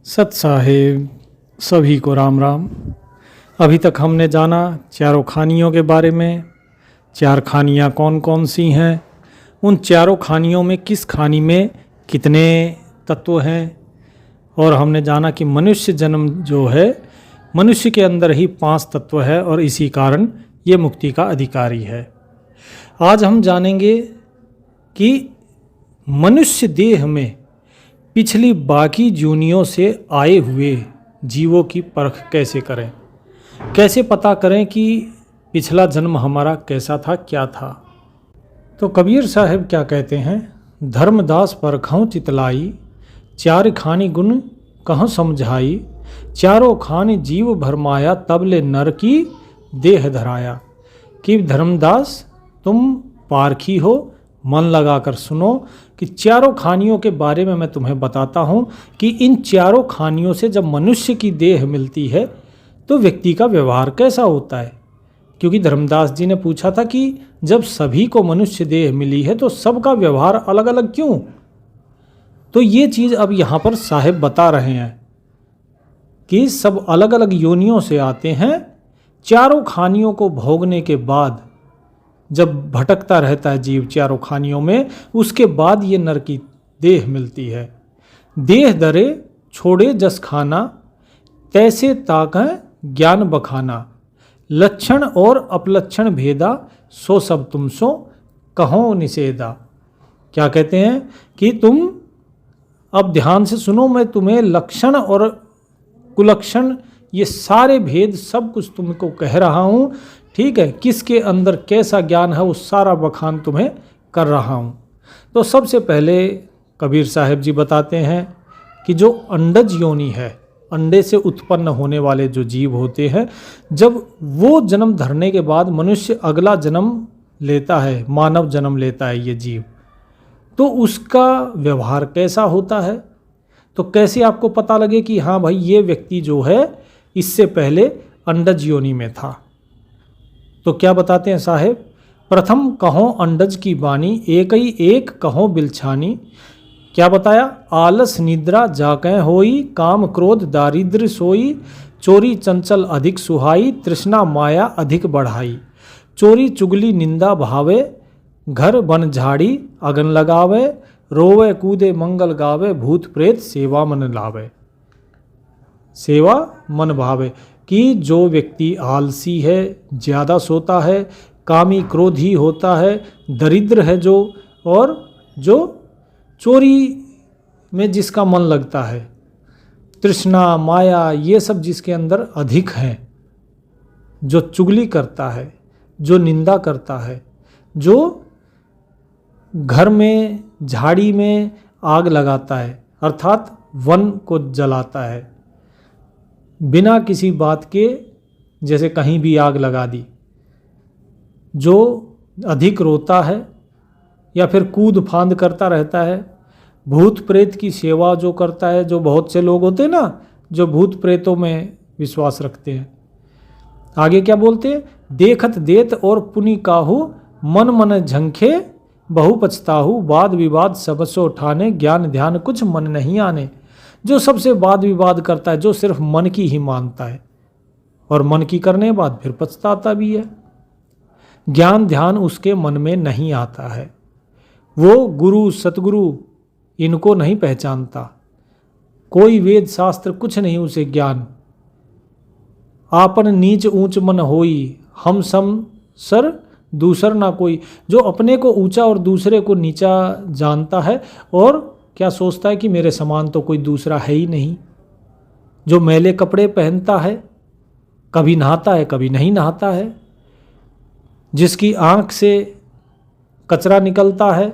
सत साहेब सभी को राम राम। अभी तक हमने जाना चारों खानियों के बारे में। चार खानियाँ कौन कौन सी हैं, उन चारों खानियों में किस खानी में कितने तत्व हैं, और हमने जाना कि मनुष्य जन्म जो है, मनुष्य के अंदर ही 5 तत्व है और इसी कारण ये मुक्ति का अधिकारी है। आज हम जानेंगे कि मनुष्य देह में पिछली बाकी योनियों से आए हुए जीवों की परख कैसे करें, कैसे पता करें कि पिछला जन्म हमारा कैसा था, क्या था। तो कबीर साहब क्या कहते हैं, धर्मदास परखों चितलाई, चार खानी गुण कहाँ समझाई, चारों खानी जीव भरमाया, तबले नर की देह धराया। कि धर्मदास तुम पारखी हो, मन लगाकर सुनो कि चारों खानियों के बारे में मैं तुम्हें बताता हूँ कि इन चारों खानियों से जब मनुष्य की देह मिलती है तो व्यक्ति का व्यवहार कैसा होता है। क्योंकि धर्मदास जी ने पूछा था कि जब सभी को मनुष्य देह मिली है तो सबका व्यवहार अलग अलग क्यों। तो ये चीज़ अब यहाँ पर साहेब बता रहे हैं कि सब अलग अलग योनियों से आते हैं। चारों खानियों को भोगने के बाद जब भटकता रहता है जीव चारों खानियों में, उसके बाद ये नर की देह मिलती है। देह दरे छोड़े जस खाना, तैसे ताकह ज्ञान बखाना, लक्षण और अपलक्षण भेदा, सो सब तुम सो कहो निषेधा। क्या कहते हैं कि तुम अब ध्यान से सुनो, मैं तुम्हें लक्षण और कुलक्षण ये सारे भेद सब कुछ तुमको कह रहा हूँ, ठीक है। किसके अंदर कैसा ज्ञान है वो सारा बखान तुम्हें कर रहा हूँ। तो सबसे पहले कबीर साहब जी बताते हैं कि जो अंडज योनि है, अंडे से उत्पन्न होने वाले जो जीव होते हैं, जब वो जन्म धरने के बाद मनुष्य अगला जन्म लेता है, मानव जन्म लेता है ये जीव, तो उसका व्यवहार कैसा होता है। तो कैसे आपको पता लगे कि हाँ भाई ये व्यक्ति जो है इससे पहले अंडज योनि में था। तो क्या बताते हैं साहेब, प्रथम कहो अंडज की बानी, एक ही एक कहो बिलछानी। क्या बताया, आलस निद्रा जाकै होई, काम क्रोध दारिद्र सोई, चोरी चंचल अधिक सुहाई, तृष्णा माया अधिक बढ़ाई, चोरी चुगली निंदा भावे, घर बन झाड़ी अगन लगावे, रोवे कूदे मंगल गावे, भूत प्रेत सेवा मन लावे। सेवा मन भावे कि जो व्यक्ति आलसी है, ज़्यादा सोता है, कामी क्रोधी होता है, दरिद्र है जो, और जो चोरी में जिसका मन लगता है, तृष्णा माया ये सब जिसके अंदर अधिक हैं, जो चुगली करता है, जो निंदा करता है, जो घर में झाड़ी में आग लगाता है अर्थात वन को जलाता है बिना किसी बात के, जैसे कहीं भी आग लगा दी, जो अधिक रोता है या फिर कूद फांद करता रहता है, भूत प्रेत की सेवा जो करता है, जो बहुत से लोग होते हैं ना जो भूत प्रेतों में विश्वास रखते हैं। आगे क्या बोलते हैं, देखत देत और पुनि काहू, मन मन झंखे बहु पछताहू, वाद विवाद सबसो ठाने, ज्ञान ध्यान कुछ मन नहीं आने। जो सबसे वाद विवाद करता है, जो सिर्फ मन की ही मानता है और मन की करने के बाद फिर पछताता भी है, ज्ञान ध्यान उसके मन में नहीं आता है, वो गुरु सतगुरु इनको नहीं पहचानता, कोई वेद शास्त्र कुछ नहीं उसे ज्ञान। आपन नीच ऊंच मन होई, हम सम सर दूसर ना कोई। जो अपने को ऊंचा और दूसरे को नीचा जानता है और क्या सोचता है कि मेरे समान तो कोई दूसरा है ही नहीं। जो मैले कपड़े पहनता है, कभी नहाता है कभी नहीं नहाता है, जिसकी आँख से कचरा निकलता है,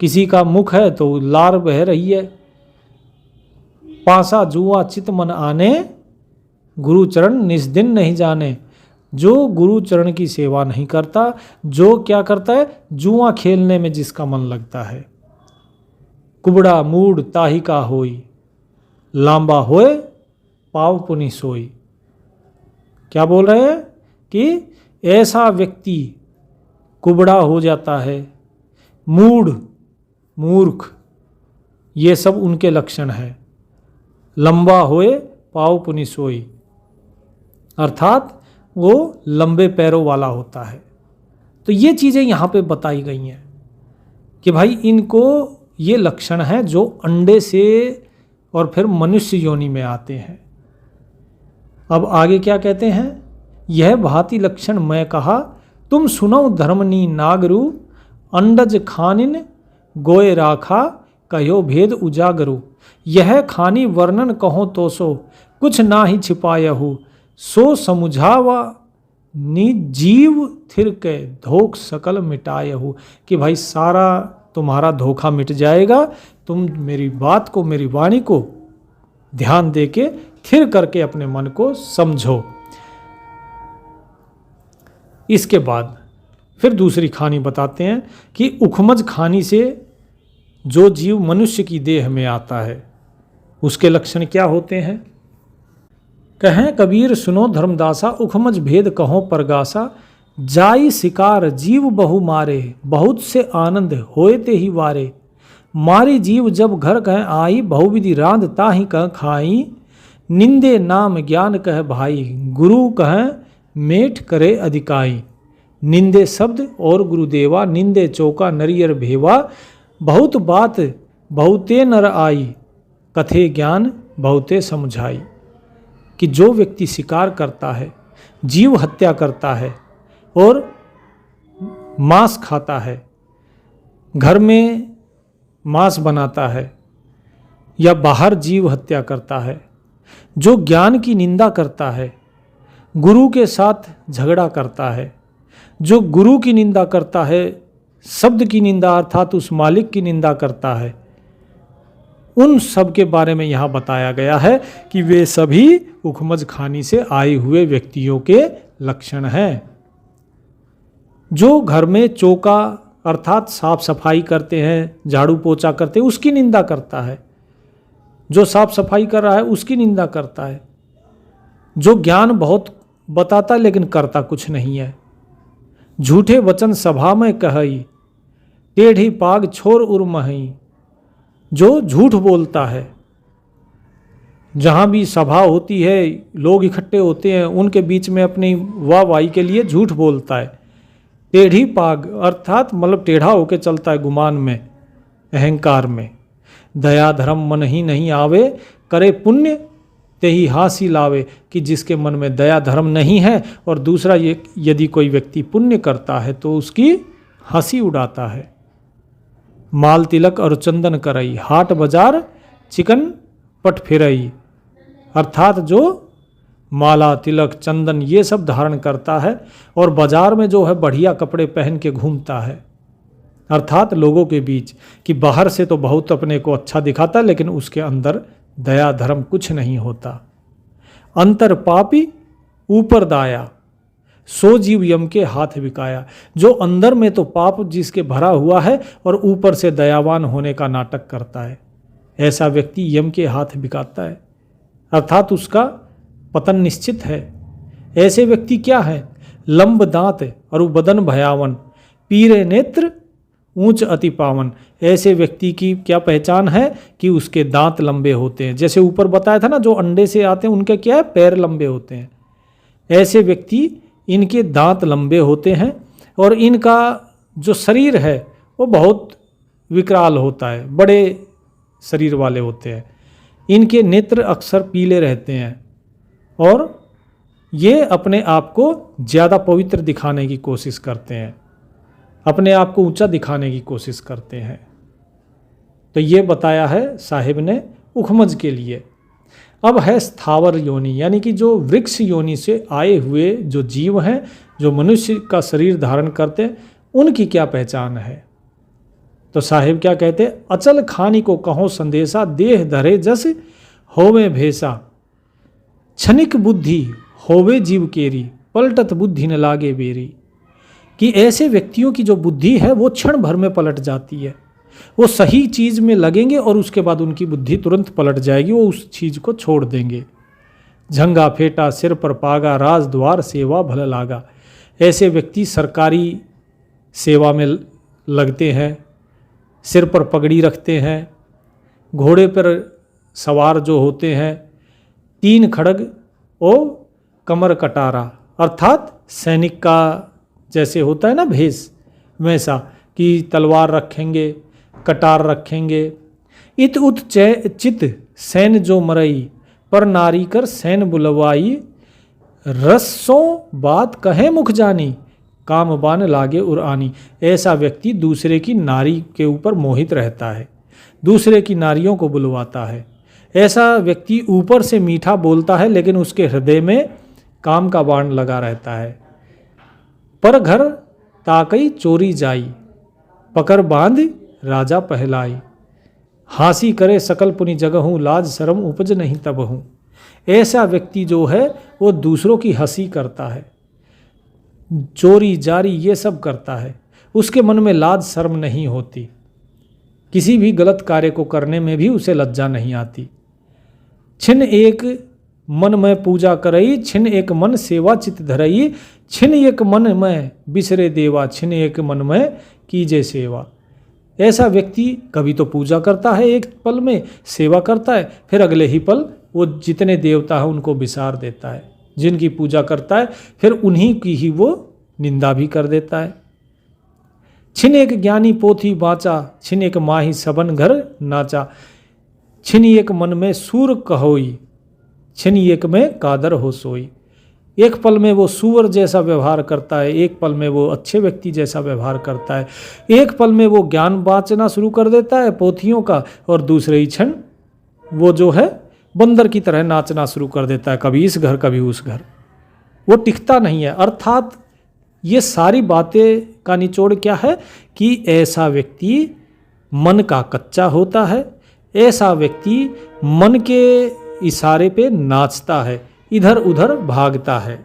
किसी का मुख है तो लार बह रही है, पासा जुआ चित मन आने, गुरु चरण निस्दिन नहीं जाने। जो गुरु चरण की सेवा नहीं करता, जो क्या करता है, जुआ खेलने में जिसका मन लगता है, कुबड़ा मूड ताही का होई, लांबा होए पाव पुनि सोई। क्या बोल रहे हैं कि ऐसा व्यक्ति कुबड़ा हो जाता है, मूढ़ मूर्ख, ये सब उनके लक्षण है। लंबा होए पाँव पुनि सोई, अर्थात वो लंबे पैरों वाला होता है। तो ये चीज़ें यहाँ पे बताई गई हैं कि भाई इनको ये लक्षण है जो अंडे से और फिर मनुष्य योनि में आते हैं। अब आगे क्या कहते हैं, यह भांति लक्षण मैं कहा, तुम सुनो धर्मनी नागरु, अंडज खानिन गोए राखा, कहो भेद उजागरु। यह खानी वर्णन कहो तो सो, कुछ ना ही छिपायहु, सो समुझावा नि जीव थिर के, धोख सकल मिटायहु। कि भाई सारा तुम्हारा धोखा मिट जाएगा, तुम मेरी बात को, मेरी वाणी को ध्यान दे के थिर करके अपने मन को समझो। इसके बाद फिर दूसरी खानी बताते हैं कि उखमज खानी से जो जीव मनुष्य की देह में आता है उसके लक्षण क्या होते हैं। कहें कबीर सुनो धर्मदासा, उखमज भेद कहो परगासा, जाई शिकार जीव बहु मारे, बहुत से आनंद होए ते ही वारे। मारी जीव जब घर कह आई, बहुविधि रांध ताहि कह खाई। निंदे नाम ज्ञान कह भाई, गुरु कह मेठ करे अधिकाई। निंदे शब्द और गुरुदेवा, निंदे चौका नरियर भेवा। बहुत बात बहुते नर आई, कथे ज्ञान बहुते समझाई। कि जो व्यक्ति शिकार करता है, जीव हत्या करता है और मांस खाता है, घर में मांस बनाता है या बाहर जीव हत्या करता है, जो ज्ञान की निंदा करता है, गुरु के साथ झगड़ा करता है, जो गुरु की निंदा करता है, शब्द की निंदा अर्थात उस मालिक की निंदा करता है, उन सब के बारे में यहाँ बताया गया है कि वे सभी उखमज खानी से आए हुए व्यक्तियों के लक्षण हैं। जो घर में चौका अर्थात साफ सफाई करते हैं, झाड़ू पोछा करते हैं, उसकी निंदा करता है, जो साफ सफाई कर रहा है उसकी निंदा करता है, जो ज्ञान बहुत बताता लेकिन करता कुछ नहीं है, झूठे वचन सभा में कहई, टेढ़ी पाग छोर उर्महई। जो झूठ बोलता है, जहाँ भी सभा होती है, लोग इकट्ठे होते हैं, उनके बीच में अपनी वाहवाही के लिए झूठ बोलता है। टेढ़ी पाग अर्थात मतलब टेढ़ा होके चलता है, गुमान में, अहंकार में। दया धर्म मन ही नहीं आवे, करे पुण्य ते ही हासी लावे। कि जिसके मन में दया धर्म नहीं है और दूसरा ये यदि कोई व्यक्ति पुण्य करता है तो उसकी हंसी उड़ाता है। माल तिलक और चंदन करई, हाट बाजार चिकन पट फिरई। अर्थात जो माला तिलक चंदन ये सब धारण करता है और बाजार में जो है बढ़िया कपड़े पहन के घूमता है, अर्थात लोगों के बीच, कि बाहर से तो बहुत अपने को अच्छा दिखाता लेकिन उसके अंदर दया धर्म कुछ नहीं होता। अंतर पापी ऊपर दाया, सो जीव यम के हाथ बिकाया। जो अंदर में तो पाप जिसके भरा हुआ है और ऊपर से दयावान होने का नाटक करता है, ऐसा व्यक्ति यम के हाथ बिकाता है, अर्थात उसका पतन निश्चित है। ऐसे व्यक्ति क्या है, लंब दांत और बदन भयावन, पीरे नेत्र ऊंच अति पावन। ऐसे व्यक्ति की क्या पहचान है कि उसके दांत लंबे होते हैं। जैसे ऊपर बताया था ना, जो अंडे से आते हैं उनके क्या है, पैर लंबे होते हैं। ऐसे व्यक्ति, इनके दांत लंबे होते हैं और इनका जो शरीर है वो बहुत विकराल होता है, बड़े शरीर वाले होते हैं। इनके नेत्र अक्सर पीले रहते हैं और ये अपने आप को ज़्यादा पवित्र दिखाने की कोशिश करते हैं, अपने आप को ऊंचा दिखाने की कोशिश करते हैं। तो ये बताया है साहिब ने उखमज के लिए। अब है स्थावर योनि, यानी कि जो वृक्ष योनि से आए हुए जो जीव हैं, जो मनुष्य का शरीर धारण करते हैं, उनकी क्या पहचान है। तो साहिब क्या कहते, अचल खानी को कहो संदेशा, देह धरे जस होवे भेसा। क्षणिक बुद्धि होवे जीव केरी, पलटत बुद्धि न लागे बेरी। कि ऐसे व्यक्तियों की जो बुद्धि है वो क्षण भर में पलट जाती है। वो सही चीज़ में लगेंगे और उसके बाद उनकी बुद्धि तुरंत पलट जाएगी, वो उस चीज़ को छोड़ देंगे। झंगा फेटा सिर पर पागा, राज द्वार सेवा भल लागा। ऐसे व्यक्ति सरकारी सेवा में लगते हैं, सिर पर पगड़ी रखते हैं, घोड़े पर सवार जो होते हैं, 3 खड्ग और कमर कटारा, अर्थात सैनिक का जैसे होता है ना भेष, वैसा कि तलवार रखेंगे, कटार रखेंगे। इत उत चित सैन जो मरई, पर नारी कर सैन बुलवाई, रसों बात कहे मुख जानी, काम बान लागे उरानी। ऐसा व्यक्ति दूसरे की नारी के ऊपर मोहित रहता है, दूसरे की नारियों को बुलवाता है। ऐसा व्यक्ति ऊपर से मीठा बोलता है लेकिन उसके हृदय में काम का बाण लगा रहता है। पर घर ताकई चोरी जाई, पकड़ बांध राजा पहलाई, हासी करे सकल पुनि जगहूँ, लाज शर्म उपज नहीं तब हूँ। ऐसा व्यक्ति जो है वो दूसरों की हंसी करता है, चोरी जारी ये सब करता है, उसके मन में लाज शर्म नहीं होती, किसी भी गलत कार्य को करने में भी उसे लज्जा नहीं आती। छिन एक मन में पूजा करई, छिन एक मन सेवा चित धरई, छिन एक मन में बिसरे देवा, छिन एक मन में कीजे सेवा। ऐसा व्यक्ति कभी तो पूजा करता है, एक पल में सेवा करता है, फिर अगले ही पल वो जितने देवता हैं उनको बिसार देता है, जिनकी पूजा करता है फिर उन्हीं की ही वो निंदा भी कर देता है। छिन एक ज्ञानी पोथी बाचा, छिन एक माही सबन घर नाचा, छिन एक मन में सूर कहोई, छिन एक में कादर हो सोई। एक पल में वो सूअर जैसा व्यवहार करता है, एक पल में वो अच्छे व्यक्ति जैसा व्यवहार करता है, एक पल में वो ज्ञान बाँचना शुरू कर देता है पोथियों का, और दूसरे ही क्षण वो जो है बंदर की तरह नाचना शुरू कर देता है, कभी इस घर कभी उस घर। वो टिकता नहीं है। अर्थात ये सारी बातें का निचोड़ क्या है कि ऐसा व्यक्ति मन का कच्चा होता है, ऐसा व्यक्ति मन के इशारे पे नाचता है, इधर उधर भागता है।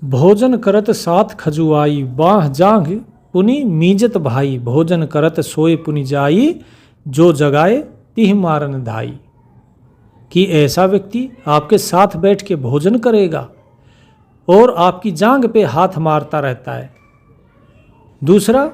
भोजन करत साथ खजुआई, बाह जांघ पुनि मीजत भाई, भोजन करत सोए पुनि जाई, जो जगाए तिह मारन धाई। कि ऐसा व्यक्ति आपके साथ बैठ के भोजन करेगा और आपकी जांघ पे हाथ मारता रहता है। दूसरा,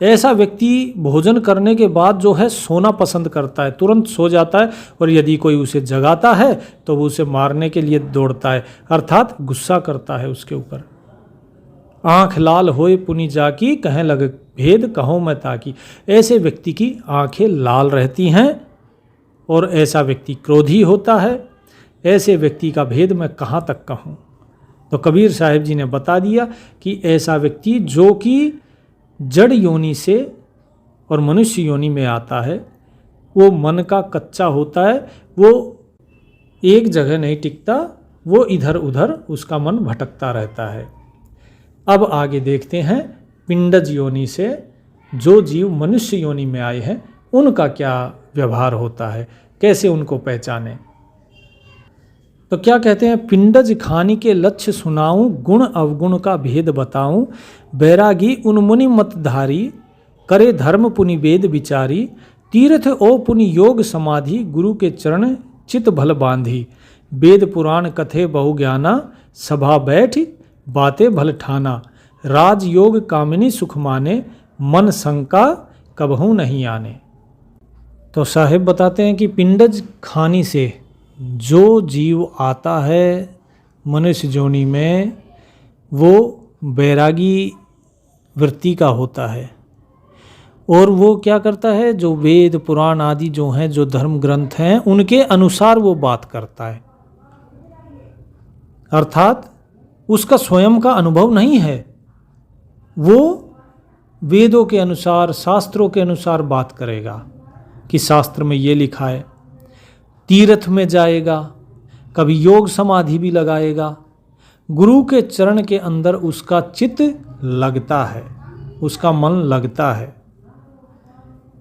ऐसा व्यक्ति भोजन करने के बाद जो है सोना पसंद करता है, तुरंत सो जाता है, और यदि कोई उसे जगाता है तो वो उसे मारने के लिए दौड़ता है, अर्थात गुस्सा करता है उसके ऊपर। आँख लाल होए पुनि जाकी, कहें लग भेद कहो मैं ताकी। ऐसे व्यक्ति की आँखें लाल रहती हैं और ऐसा व्यक्ति क्रोधी होता है। ऐसे व्यक्ति का भेद मैं कहाँ तक कहूँ। तो कबीर साहिब जी ने बता दिया कि ऐसा व्यक्ति जो कि जड़ योनि से और मनुष्य योनि में आता है, वो मन का कच्चा होता है, वो एक जगह नहीं टिकता, वो इधर उधर उसका मन भटकता रहता है। अब आगे देखते हैं पिंडज योनि से जो जीव मनुष्य योनि में आए हैं उनका क्या व्यवहार होता है, कैसे उनको पहचानें। तो क्या कहते हैं, पिंडज खानी के लक्ष्य सुनाऊं, गुण अवगुण का भेद बताऊं, बैरागी उन्मुनि मत धारी, करे धर्म पुनि वेद विचारी, तीर्थ ओ पुनि योग समाधि, गुरु के चरण चित भल बांधी, वेद पुराण कथे बहु ज्ञाना, सभा बैठ बातें भल ठाना, राज योग कामिनी सुख माने, मन शंका कबहू नहीं आने। तो साहिब बताते हैं कि पिंडज खानी से जो जीव आता है मनुष्य योनि में वो बैरागी वृत्ति का होता है, और वो क्या करता है, जो वेद पुराण आदि जो हैं, जो धर्म ग्रंथ हैं, उनके अनुसार वो बात करता है। अर्थात उसका स्वयं का अनुभव नहीं है, वो वेदों के अनुसार शास्त्रों के अनुसार बात करेगा कि शास्त्र में ये लिखा है। तीर्थ में जाएगा, कभी योग समाधि भी लगाएगा, गुरु के चरण के अंदर उसका चित्त लगता है, उसका मन लगता है।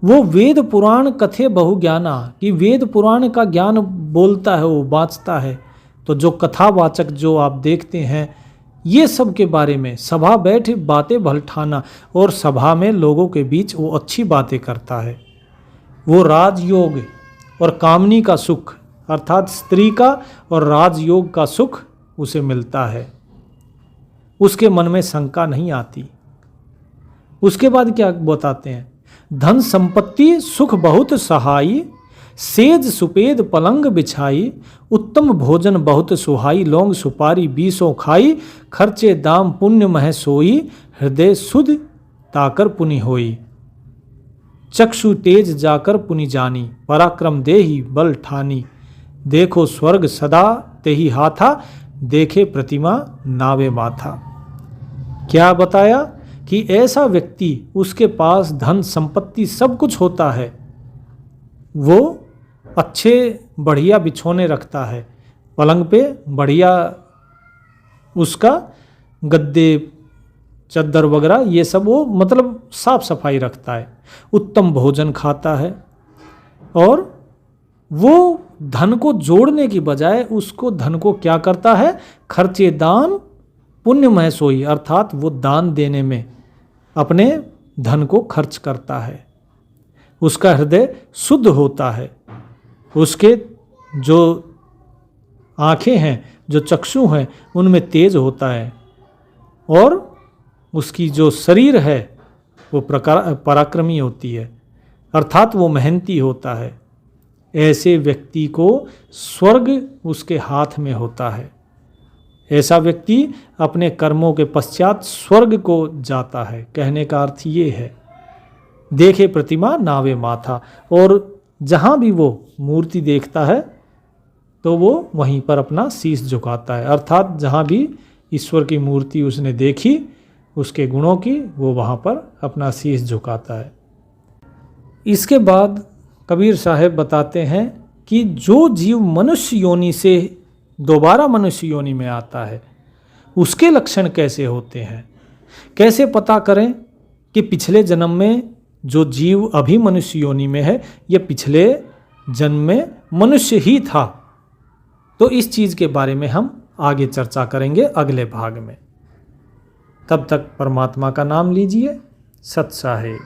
वो वेद पुराण कथे बहु ज्ञाना, कि वेद पुराण का ज्ञान बोलता है, वो बाँचता है। तो जो कथावाचक जो आप देखते हैं ये सब के बारे में, सभा बैठ बातें भल ठाना, और सभा में लोगों के बीच वो अच्छी बातें करता है। वो राजयोग और कामनी का सुख, अर्थात स्त्री का और राजयोग का सुख उसे मिलता है, उसके मन में शंका नहीं आती। उसके बाद क्या बताते हैं, धन संपत्ति सुख बहुत सहाई, सेज सुपेद पलंग बिछाई, उत्तम भोजन बहुत सुहाई, लौंग सुपारी 20 खाई, खर्चे दाम पुण्य मह सोई, हृदय सुध ताकर पुनि होई। चक्षु तेज जाकर पुनि जानी, पराक्रम देहि बल ठानी, देखो स्वर्ग सदा तेहि हाथा, देखे प्रतिमा नावे माथा। क्या बताया कि ऐसा व्यक्ति, उसके पास धन संपत्ति सब कुछ होता है, वो अच्छे बढ़िया बिछौने रखता है, पलंग पे बढ़िया उसका गद्दे चद्दर वगैरह ये सब वो मतलब साफ सफाई रखता है, उत्तम भोजन खाता है, और वो धन को जोड़ने की बजाय उसको धन को क्या करता है, खर्चे दान पुण्य मह सोई, अर्थात वो दान देने में अपने धन को खर्च करता है। उसका हृदय शुद्ध होता है, उसके जो आँखें हैं, जो चक्षु हैं, उनमें तेज होता है, और उसकी जो शरीर है वो पराक्रमी होती है, अर्थात वो मेहनती होता है। ऐसे व्यक्ति को स्वर्ग उसके हाथ में होता है। ऐसा व्यक्ति अपने कर्मों के पश्चात स्वर्ग को जाता है। कहने का अर्थ ये है, देखे प्रतिमा नावे माथा, और जहाँ भी वो मूर्ति देखता है तो वो वहीं पर अपना शीश झुकाता है, अर्थात जहाँ भी ईश्वर की मूर्ति उसने देखी, उसके गुणों की, वो वहाँ पर अपना शीश झुकाता है। इसके बाद कबीर साहब बताते हैं कि जो जीव मनुष्य योनि से दोबारा मनुष्य योनि में आता है, उसके लक्षण कैसे होते हैं, कैसे पता करें कि पिछले जन्म में जो जीव अभी मनुष्य योनि में है, ये पिछले जन्म में मनुष्य ही था। तो इस चीज़ के बारे में हम आगे चर्चा करेंगे अगले भाग में। तब तक परमात्मा का नाम लीजिए। सत साहेब।